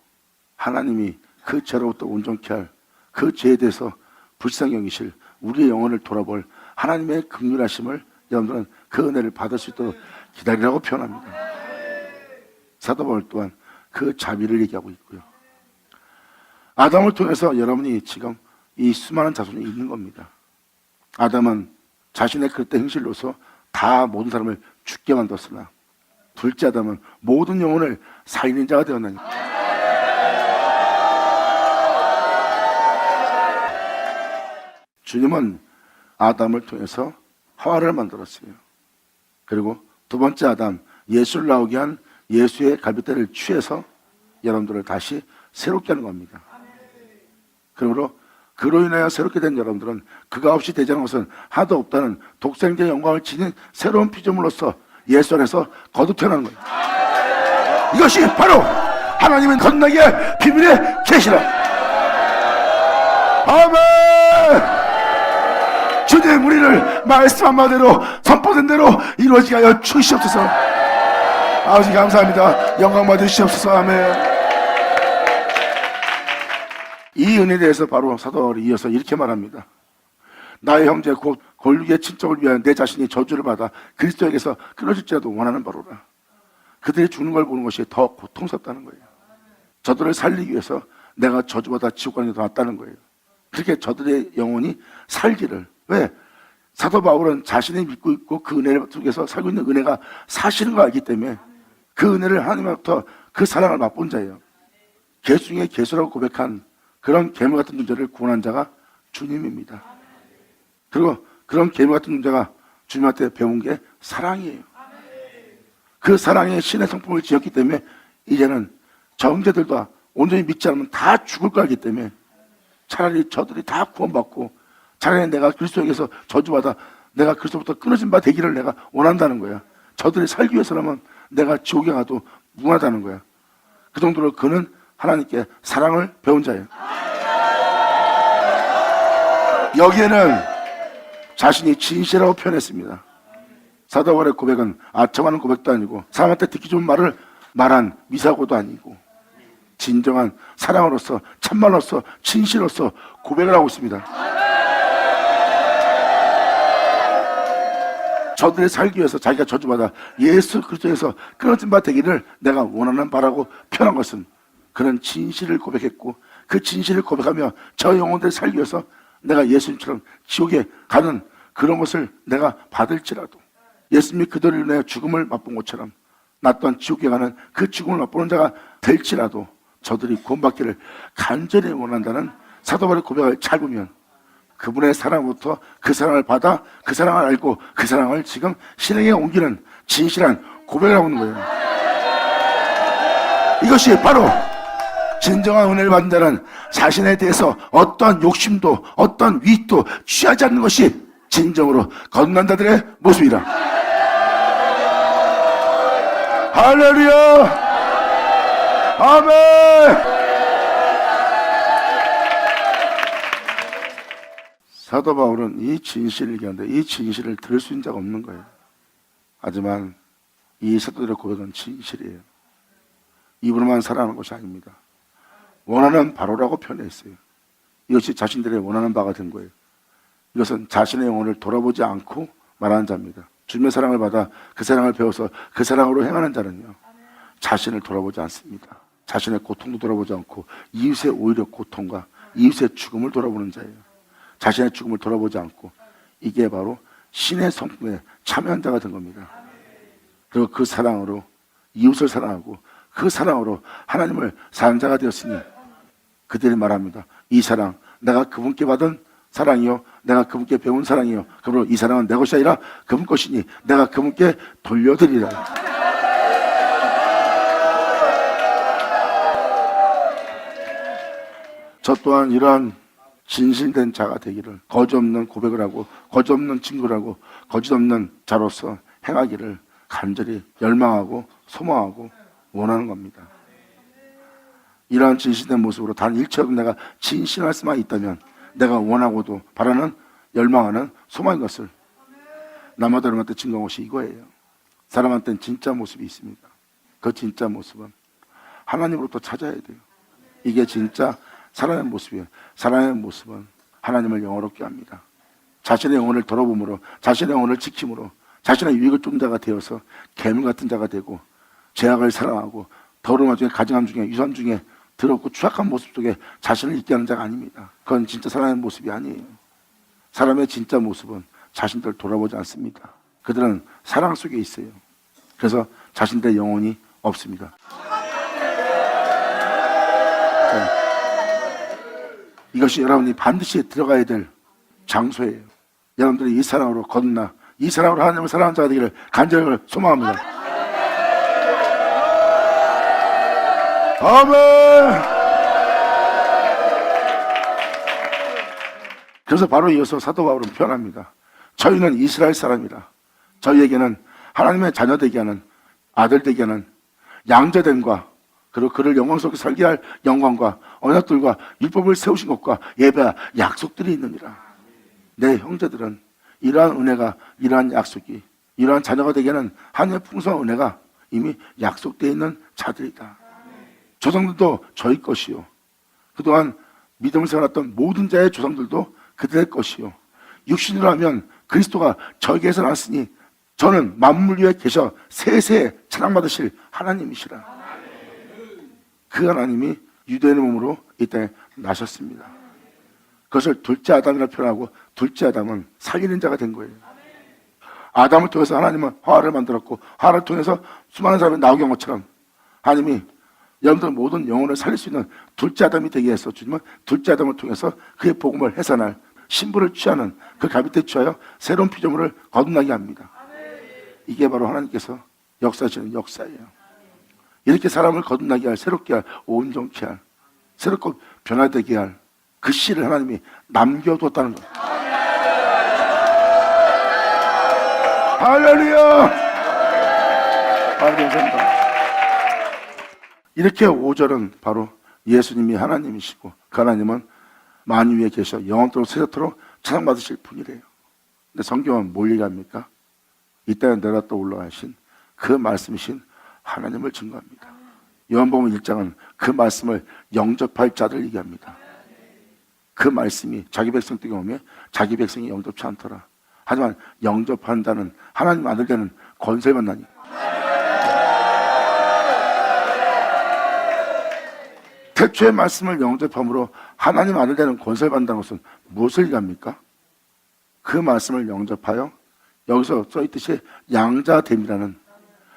하나님이 그 죄로부터 온전케 할 그 죄에 대해서 불쌍히 여기실 우리의 영혼을 돌아볼 하나님의 긍휼하심을 여러분들은 그 은혜를 받을 수 있도록 기다리라고 표현합니다. 사도 바울 또한 그 자비를 얘기하고 있고요. 아담을 통해서 여러분이 지금 이 수많은 자손이 있는 겁니다. 아담은 자신의 그릇된 행실로서 다 모든 사람을 죽게 만들었으나 둘째 아담은 모든 영혼을 살리는 자가 되었나니까. 주님은 아담을 통해서 하와를 만들었어요. 그리고 두 번째 아담, 예수를 나오게 한 예수의 갈빗대를 취해서 여러분들을 다시 새롭게 하는 겁니다. 그러므로 그로 인하여 새롭게 된 여러분들은 그가 없이 되지 않은 것은 하나도 없다는 독생자의 영광을 지닌 새로운 피조물로서 예수 안에서 거듭 태어나는 거예요. 이것이 바로 하나님의 건너기의 비밀의 계시라. 아멘. 주님, 우리를 말씀 한마디로 선포된 대로 이루어지게 하여 주시옵소서. 아버지 감사합니다. 영광 받으시옵소서. 아멘. 이 은혜에 대해서 바로 사도 바울이 이어서 이렇게 말합니다. 나의 형제 곧 권력의 친척을 위하여 내 자신이 저주를 받아 그리스도에게서 끊어질지라도 원하는 바로라. 그들이 죽는 걸 보는 것이 더 고통스럽다는 거예요. 저들을 살리기 위해서 내가 저주받아 지옥 가는 게 더 낫다는 거예요. 그렇게 저들의 영혼이 살기를. 왜? 사도 바울은 자신이 믿고 있고 그 은혜를 속에서 살고 있는 은혜가 사실인 걸 알기 때문에 그 은혜를 하나님으로부터 그 사랑을 맛본 자예요. 개수 중에 개수라고 고백한 그런 괴물 같은 존재를 구원한 자가 주님입니다. 그리고 그런 괴물 같은 존재가 주님한테 배운 게 사랑이에요. 그 사랑의 신의 성품을 지었기 때문에 이제는 저 형제들도 온전히 믿지 않으면 다 죽을 거 알기 때문에 차라리 저들이 다 구원받고 차라리 내가 그리스도에게서 저주받아 내가 그리스도부터 끊어진 바 되기를 내가 원한다는 거야. 저들이 살기 위해서라면 내가 지옥에 가도 무관하다는 거야. 그 정도로 그는 하나님께 사랑을 배운 자예요. 여기에는 자신이 진실이라고 표현했습니다. 사도 바울의 고백은 아첨하는 고백도 아니고 사람한테 듣기 좋은 말을 말한 미사고도 아니고 진정한 사랑으로서 참말로서 진실로서 고백을 하고 있습니다. 저들이 살기 위해서 자기가 저주받아 예수 그리스도에서 끊어진 바 되기를 내가 원하는 바라고 표현한 것은 그는 진실을 고백했고 그 진실을 고백하며 저 영혼들을 살기 위해서 내가 예수님처럼 지옥에 가는 그런 것을 내가 받을지라도 예수님이 그들을 위해 죽음을 맛본 것처럼 나 또한 지옥에 가는 그 죽음을 맛보는 자가 될지라도 저들이 구원받기를 간절히 원한다는 사도 바울의 고백을 잘 보면 그분의 사랑부터 그 사랑을 받아 그 사랑을 알고 그 사랑을 지금 실행에 옮기는 진실한 고백을 하고 있는 거예요. 이것이 바로 진정한 은혜를 받는 자는 자신에 대해서 어떠한 욕심도 어떠한 위익도 취하지 않는 것이 진정으로 거듭난 자들의 모습이라. 할렐루야. 아멘. 사도 바울은 이 진실을 얘기하는데 이 진실을 들을 수 있는 자가 없는 거예요. 하지만 이 사도들의 고백은 진실이에요. 입으로만 살아가는 것이 아닙니다. 원하는 바로라고 표현했어요. 이것이 자신들의 원하는 바가 된 거예요. 이것은 자신의 영혼을 돌아보지 않고 말하는 자입니다. 주님의 사랑을 받아 그 사랑을 배워서 그 사랑으로 행하는 자는요, 자신을 돌아보지 않습니다. 자신의 고통도 돌아보지 않고 이웃의 오히려 고통과 이웃의 죽음을 돌아보는 자예요. 자신의 죽음을 돌아보지 않고, 이게 바로 신의 성품에 참여한 자가 된 겁니다. 그리고 그 사랑으로 이웃을 사랑하고 그 사랑으로 하나님을 사는 자가 되었으니 그들이 말합니다. 이 사랑, 내가 그분께 받은 사랑이요, 내가 그분께 배운 사랑이요, 그러므로 이 사랑은 내 것이 아니라 그분 것이니 내가 그분께 돌려드리라. 저 또한 이러한 진실된 자가 되기를, 거짓없는 고백을 하고 거짓없는 친구를 하고 거짓없는 자로서 행하기를 간절히 열망하고 소망하고 원하는 겁니다. 이러한 진실된 모습으로 단 일체라도 내가 진실할 수만 있다면 내가 원하고도 바라는 열망하는 소망인 것을 남과 다름한테 증거한 것이 이거예요. 사람한테는 진짜 모습이 있습니다. 그 진짜 모습은 하나님으로부터 찾아야 돼요. 이게 진짜 사람의 모습이에요. 사람의 모습은 하나님을 영화롭게 합니다. 자신의 영혼을 돌아봄으로, 자신의 영혼을 지킴으로, 자신의 유익을 쫓는 자가 되어서 괴물 같은 자가 되고 죄악을 사랑하고 더러운 중에 가증함 중에 유산 중에 더럽고 추악한 모습 속에 자신을 있게 하는 자가 아닙니다. 그건 진짜 사람의 모습이 아니에요. 사람의 진짜 모습은 자신들을 돌아보지 않습니다. 그들은 사랑 속에 있어요. 그래서 자신들의 영혼이 없습니다. 이것이 여러분이 반드시 들어가야 될 장소예요. 여러분들이 이 사랑으로 거듭나 이 사랑으로 하나님을 사랑하는 자가 되기를 간절히 소망합니다. 아멘. 그래서 바로 이어서 사도 바울은 표현합니다. 저희는 이스라엘 사람이라. 저희에게는 하나님의 자녀 되게 하는 아들 되게 하는 양자됨과 그리고 그를 영광 속에 살게 할 영광과 언약들과 율법을 세우신 것과 예배와 약속들이 있느니라. 내 형제들은 이러한 은혜가 이러한 약속이 이러한 자녀가 되게 하는 하나님의 풍성한 은혜가 이미 약속되어 있는 자들이다. 조상들도 저희 것이요 그동안 믿음을 세워놨던 모든 자의 조상들도 그들의 것이요 육신으로 하면 그리스도가 저에게서 났으니 저는 만물 위에 계셔 세세에 찬양받으실 하나님이시라. 그 하나님이 유대인의 몸으로 이 땅에 나셨습니다. 그것을 둘째 아담이라 표현하고 둘째 아담은 살리는 자가 된 거예요. 아담을 통해서 하나님은 화를 만들었고 화를 통해서 수많은 사람이 나오게 한 것처럼 하나님이 여러분들 모든 영혼을 살릴 수 있는 둘째 아담이 되게 해서 주님은 둘째 아담을 통해서 그의 복음을 해산할 신부를 취하는 그 가비태에 취하여 새로운 피조물을 거듭나게 합니다. 이게 바로 하나님께서 역사하시는 역사예요. 이렇게 사람을 거듭나게 할, 새롭게 할, 온전케 할, 새롭게 변화되게 할 그 씨를 하나님이 남겨두었다는 것. 할렐루야! 감사합니다. 이렇게 5절은 바로 예수님이 하나님이시고 그 하나님은 만유 위에 계셔 영원토록 세세토록 찬양받으실 분이래요. 근데 성경은 뭘 얘기합니까? 이 땅에 내가 또 올라가신 그 말씀이신 하나님을 증거합니다. 요한복음 1장은 그 말씀을 영접할 자들 얘기합니다. 그 말씀이 자기 백성 때에 오면 자기 백성이 영접치 않더라. 하지만 영접한다는 하나님 아들 되는 권세를 만나니 태초의 말씀을 영접함으로 하나님 아들 되는 권세를 받는다는 것은 무엇을 얘기합니까? 그 말씀을 영접하여 여기서 써있듯이 양자됨이라는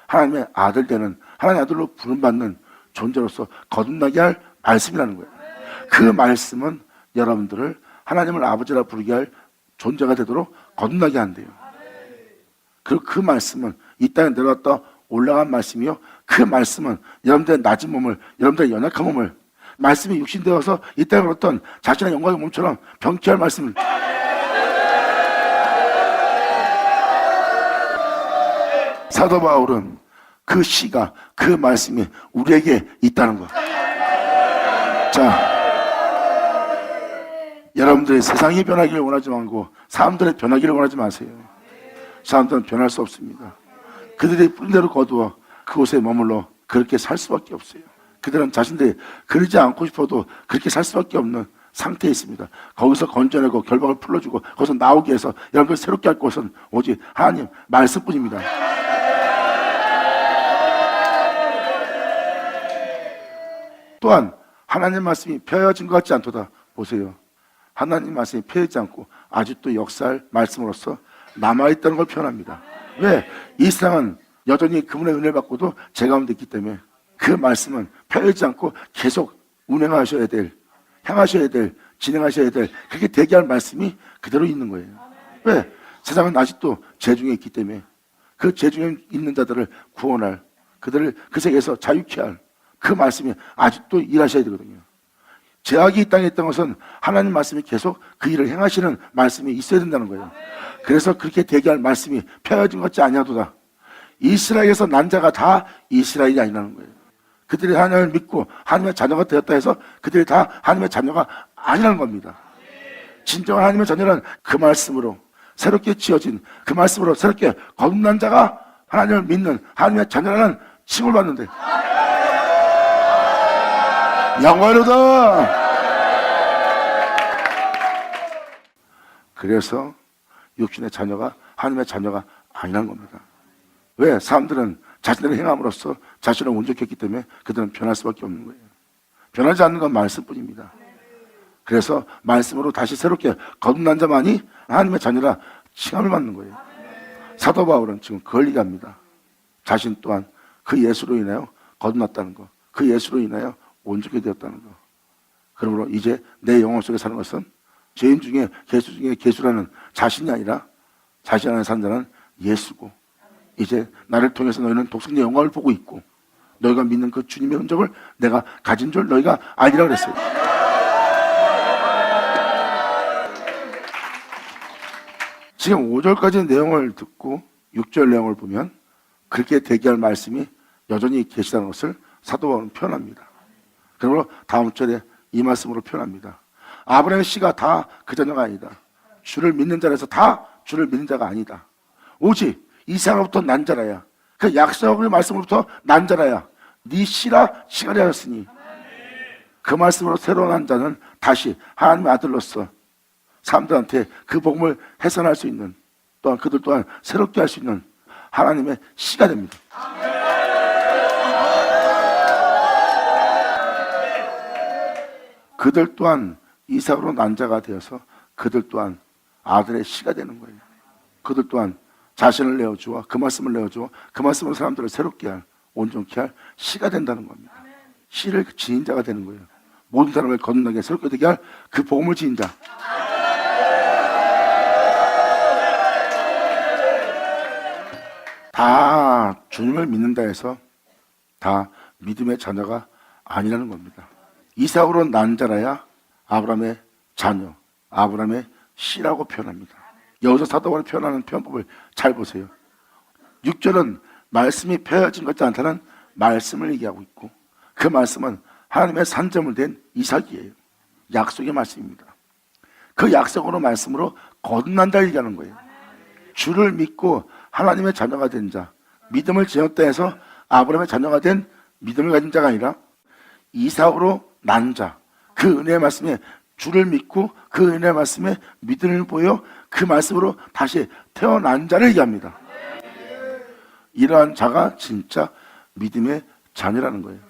하나님의 아들 되는 하나님의 아들로 부름받는 존재로서 거듭나게 할 말씀이라는 거예요. 그 말씀은 여러분들을 하나님을 아버지라 부르게 할 존재가 되도록 거듭나게 한대요. 그리고 그 말씀은 이 땅에 내려왔다 올라간 말씀이요 그 말씀은 여러분들의 낮은 몸을 여러분들의 연약한 몸을 말씀이 육신되어서 이 땅에 어떤 자신의 영광의 몸처럼 병쾌할 말씀을 사도 바울은 그 시가 그 말씀이 우리에게 있다는 것. 자, 여러분들이 세상이 변하기를 원하지 말고 사람들의 변하기를 원하지 마세요. 사람들은 변할 수 없습니다. 그들이 뿌린 대로 거두어 그곳에 머물러 그렇게 살 수밖에 없어요. 그들은 자신들이 그러지 않고 싶어도 그렇게 살 수밖에 없는 상태에 있습니다. 거기서 건져내고 결박을 풀어주고 거기서 나오게 해서 여러분들 새롭게 할 것은 오직 하나님 말씀뿐입니다. 또한 하나님 말씀이 펴어진 것 같지 않도다. 보세요. 하나님 말씀이 펴지지 않고 아직도 역사할 말씀으로서 남아있다는 걸 표현합니다. 왜? 이 세상은 여전히 그분의 은혜를 받고도 제 가운데 있기 때문에 그 말씀은 펴지지 않고 계속 운행하셔야 될, 행하셔야 될, 진행하셔야 될 그렇게 되게 할 말씀이 그대로 있는 거예요. 왜? 세상은 아직도 죄 중에 있기 때문에 그 죄 중에 있는 자들을 구원할, 그들을 그 세계에서 자유케 할 그 말씀이 아직도 일하셔야 되거든요. 죄악이 이 땅에 있던 것은 하나님 말씀이 계속 그 일을 행하시는 말씀이 있어야 된다는 거예요. 그래서 그렇게 되게 할 말씀이 펴어진 것 같지 아니하도다. 이스라엘에서 난 자가 다 이스라엘이 아니라는 거예요. 그들이 하나님을 믿고 하나님의 자녀가 되었다 해서 그들이 다 하나님의 자녀가 아니라는 겁니다. 진정한 하나님의 자녀는 그 말씀으로 새롭게 지어진 그 말씀으로 새롭게 거듭난 자가 하나님을 믿는 하나님의 자녀라는 칭을 받는데 영광이로다. 그래서 육신의 자녀가 하나님의 자녀가 아니라는 겁니다. 왜? 사람들은 자신들의 행함으로써 자신을 온전했기 때문에 그들은 변할 수밖에 없는 거예요. 변하지 않는 건 말씀뿐입니다. 그래서 말씀으로 다시 새롭게 거듭난 자만이 하나님의 자녀라 칭함을 받는 거예요. 사도 바울은 지금 그걸 얘기합니다. 자신 또한 그 예수로 인하여 거듭났다는 거, 그 예수로 인하여 온전히 되었다는 거. 그러므로 이제 내 영혼 속에 사는 것은 죄인 중에 개수 중에 개수라는 자신이 아니라 자신 안에 사는 자는 예수고, 이제 나를 통해서 너희는 독생의 영광을 보고 있고 너희가 믿는 그 주님의 흔적을 내가 가진 줄 너희가 알리라 그랬어요. 지금 5절까지 내용을 듣고 6절 내용을 보면 그렇게 대기할 말씀이 여전히 계시다는 것을 사도 바울은 표현합니다. 그러므로 다음 절에 이 말씀으로 표현합니다. 아브라함의 씨가 다 그 자녀가 아니다. 주를 믿는 자라서 다 주를 믿는 자가 아니다. 오직 이삭으로부터 난 자라야, 그 약속의 말씀으로부터 난 자라야 네 씨라 시간이 하였으니, 그 말씀으로 새로 난 자는 다시 하나님의 아들로서 사람들한테 그 복음을 해산할 수 있는, 또한 그들 또한 새롭게 할 수 있는 하나님의 씨가 됩니다. 그들 또한 이삭으로 난 자가 되어서 그들 또한 아들의 씨가 되는 거예요. 그들 또한 자신을 내어주어 그 말씀을 내어주어 그 말씀으로 사람들을 새롭게 할, 온전케 할 씨가 된다는 겁니다. 씨를 지닌 자가 되는 거예요. 모든 사람을 거듭나게 새롭게 되게 할 그 복음을 지닌 자. 다 주님을 믿는다 해서 다 믿음의 자녀가 아니라는 겁니다. 이삭으로 난 자라야 아브라함의 자녀, 아브라함의 씨라고 표현합니다. 여기서 사도 바울이 표현하는 표현법을 잘 보세요. 6절은 말씀이 펴어진 것 같지 않다는 말씀을 얘기하고 있고, 그 말씀은 하나님의 산점을 된 이삭이에요. 약속의 말씀입니다. 그 약속으로 말씀으로 거듭난다 얘기하는 거예요. 주를 믿고 하나님의 자녀가 된 자, 믿음을 지었다 해서 아브라함의 자녀가 된 믿음을 가진 자가 아니라 이삭으로 난 자, 그 은혜의 말씀에 주를 믿고 그 은혜의 말씀에 믿음을 보여 그 말씀으로 다시 태어난 자를 얘기합니다. 이러한 자가 진짜 믿음의 자녀라는 거예요.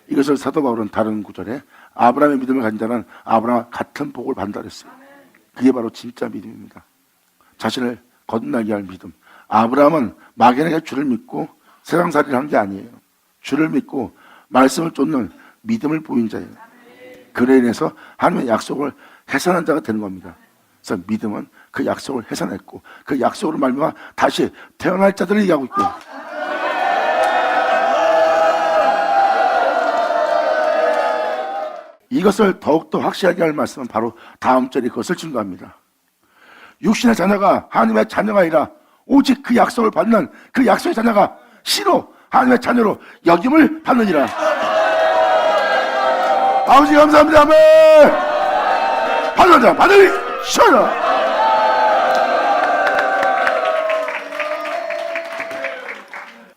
이것을 사도 바울은 다른 구절에 아브라함의 믿음을 가진 자는 아브라함과 같은 복을 받는다 그랬어요. 그게 바로 진짜 믿음입니다. 자신을 거듭나게 할 믿음. 아브라함은 막연하게 주를 믿고 세상살이를 한 게 아니에요. 주를 믿고 말씀을 쫓는 믿음을 보인 자예요. 그래 인해서 하나님의 약속을 해산한 자가 되는 겁니다. 그래서 믿음은 그 약속을 해산했고 그 약속으로 말미암아 다시 태어날 자들을 얘기하고 있고, 이것을 더욱더 확실하게 할 말씀은 바로 다음 절에 그것을 증거합니다. 육신의 자녀가 하나님의 자녀가 아니라 오직 그 약속을 받는 그 약속의 자녀가 씨로 하나님의 자녀로 여김을 받느니라. 아버지 감사합니다. 아멘. 하늘자 하늘이 쉬어라.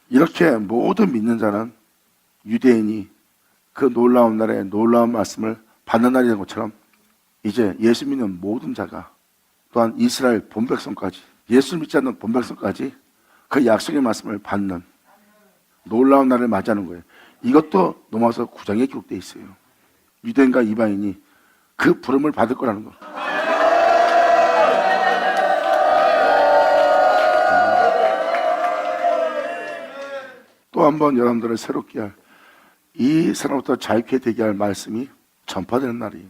이렇게 모든 믿는 자는 유대인이 그 놀라운 날에 놀라운 말씀을 받는 날이 된 것처럼 이제 예수 믿는 모든 자가, 또한 이스라엘 본백성까지, 예수 믿지 않는 본백성까지 그 약속의 말씀을 받는 놀라운 날을 맞이하는 거예요. 이것도 로마서 9장에 기록되어 있어요. 유대인과 이방인이 그 부름을 받을 거라는 거. 또 한 번 여러분들을 새롭게 할, 이 사람부터 자유케 되게 할 말씀이 전파되는 날이에요.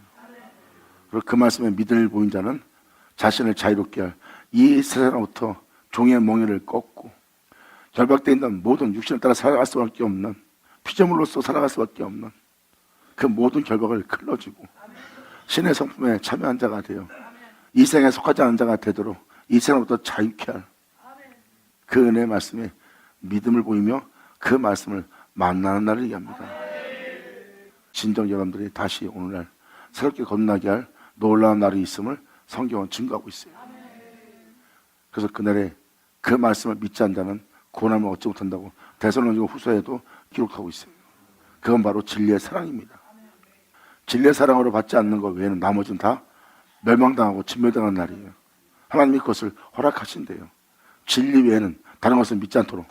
그리고 그 말씀에 믿음을 보인 자는 자신을 자유롭게 할, 이 세상으로부터 종의 몽해를 꺾고 결박되어 있는 모든 육신을 따라 살아갈 수밖에 없는, 피조물로서 살아갈 수밖에 없는 그 모든 결박을 클러지고 신의 성품에 참여한 자가 되어 이 세상에 속하지 않은 자가 되도록 이 세상으로부터 자유케 할 그 은혜의 말씀에 믿음을 보이며 그 말씀을 만나는 날을 얘기합니다. 진정 여러분들이 다시 오늘날 새롭게 거듭나게 할 놀라운 날이 있음을 성경은 증거하고 있어요. 그래서 그날에 그 말씀을 믿지 않는 자는 구원함을 얻지 못한다고 데살로니가 후서에도 기록하고 있어요. 그건 바로 진리의 사랑입니다. 진리의 사랑으로 받지 않는 것 외에는 나머지는 다 멸망당하고 진멸당하는 날이에요. 하나님이 그것을 허락하신대요. 진리 외에는 다른 것을 믿지 않도록.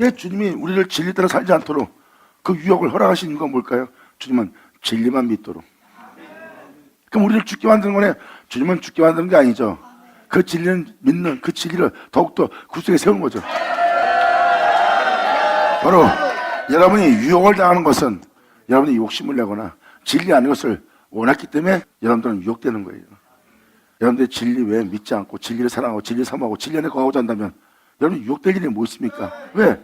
왜 주님이 우리를 진리 따라 살지 않도록 그 유혹을 허락하신 이유가 뭘까요? 주님은 진리만 믿도록. 그럼 우리를 죽게 만드는 거네. 주님은 죽게 만드는 게 아니죠. 그 진리를 믿는 그 진리를 더욱더 구속에 세우는 거죠. 바로 여러분이 유혹을 당하는 것은 여러분이 욕심을 내거나 진리 아닌 것을 원했기 때문에 여러분들은 유혹되는 거예요. 여러분들이 진리 외에 믿지 않고 진리를 사랑하고 진리를 사모하고 진리 안에 거하고자 한다면 여러분 유혹될 일이 뭐 있습니까? 왜?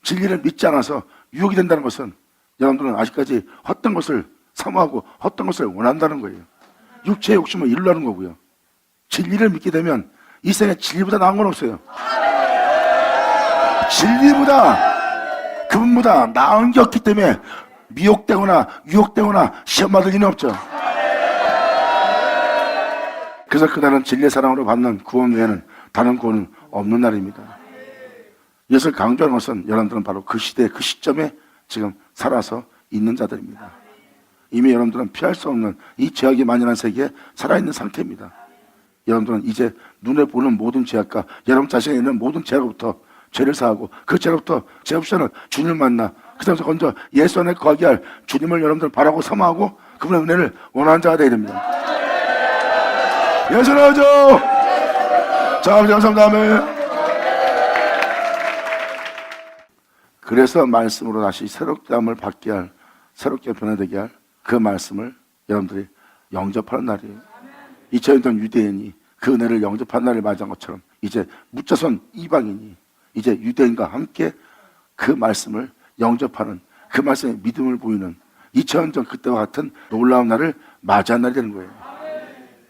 진리를 믿지 않아서 유혹이 된다는 것은 여러분들은 아직까지 헛된 것을 사모하고 헛된 것을 원한다는 거예요. 육체의 욕심을 이루려는 거고요. 진리를 믿게 되면 이 세상에 진리보다 나은 건 없어요. 진리보다 그분보다 나은 게 없기 때문에 미혹되거나 유혹되거나 시험받을 일은 없죠. 그래서 그날은 진리의 사랑으로 받는 구원 외에는 다른 구원은 없는 날입니다. 이것을 강조하는 것은 여러분들은 바로 그 시대 그 시점에 지금 살아서 있는 자들입니다. 이미 여러분들은 피할 수 없는 이 죄악이 만연한 세계에 살아있는 상태입니다. 여러분들은 이제 눈에 보는 모든 죄악과 여러분 자신에 있는 모든 죄로부터 죄를 사하고 그 죄로부터 죄 없이 하는 주님을 만나 그 다음에 먼저 예수 안에 거하게 할 주님을 여러분들 바라고 사모하고 그분의 은혜를 원하는 자가 되어야 됩니다. 예수 나오죠. 자, 아버지 감사합니다. 아멘. 그래서 말씀으로 다시 새롭게 함을 받게 할 새롭게 변화되게 할 그 말씀을 여러분들이 영접하는 날이에요. 2000년 전 유대인이 그 은혜를 영접한 날을 맞이한 것처럼 이제 묻혀선 이방인이 이제 유대인과 함께 그 말씀을 영접하는 그 말씀에 믿음을 보이는 2000년 전 그때와 같은 놀라운 날을 맞이한 날이 되는 거예요.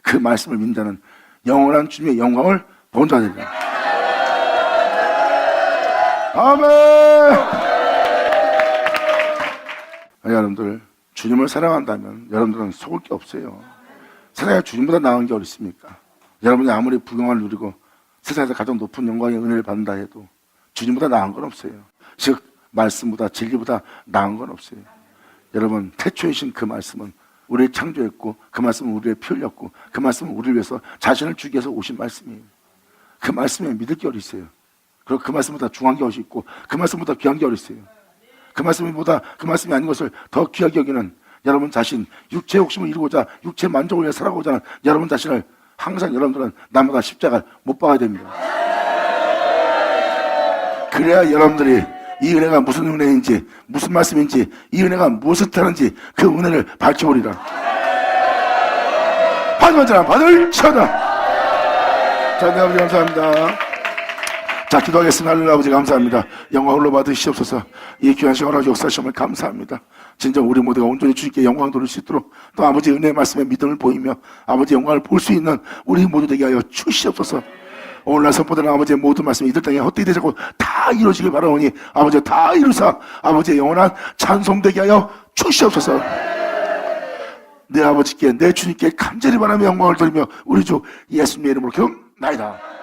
그 말씀을 믿는 자는 영원한 주님의 영광을 본 자들이다. 아멘. 여러분들 주님을 사랑한다면 여러분들은 속을 게 없어요. 세상에 주님보다 나은 게 어디 있습니까? 여러분이 아무리 부경을 누리고 세상에서 가장 높은 영광의 은혜를 받는다 해도 주님보다 나은 건 없어요. 즉 말씀보다 진리보다 나은 건 없어요. 여러분 태초이신 그 말씀은 우리를 창조했고 그 말씀은 우리를 피 흘렸고 그 말씀은 우리를 위해서 자신을 주기 위해서 오신 말씀이에요. 그 말씀에 믿을 게 어디 있어요. 그리고 그 말씀보다 중요한 게 어디 있고 그 말씀보다 귀한 게 어디 있어요. 그 말씀보다 그 말씀이 아닌 것을 더 귀하게 여기는 여러분 자신, 육체의 욕심을 이루고자 육체의 만족을 위해 살아가고자 하는 여러분 자신을 항상 여러분들은 남보다 십자가를 못 박아야 됩니다. 그래야 여러분들이 이 은혜가 무슨 은혜인지 무슨 말씀인지 이 은혜가 무엇을 뜻하는지 그 은혜를 밝혀버리라. 받은 자는 받을 쳐다. 자, 네, 아버지 감사합니다. 자, 기도하겠습니다. 하늘의 아버지 감사합니다. 영광 홀로 받으시옵소서. 이 귀한 시간을 역사하시면 감사합니다. 진정 우리 모두가 온전히 주님께 영광 돌릴 수 있도록 또 아버지의 은혜의 말씀에 믿음을 보이며 아버지의 영광을 볼 수 있는 우리 모두 되게 하여 주시옵소서. 오늘날 선포되는 아버지의 모든 말씀이 이들 땅에 헛되이 되자고 다 이루어지길 바라오니 아버지 다 이루사 아버지의 영원한 찬송되게 하여 주시옵소서. 내 아버지께 내 주님께 간절히 바라며 영광을 돌리며 우리 주 예수님의 이름으로 기도나이다.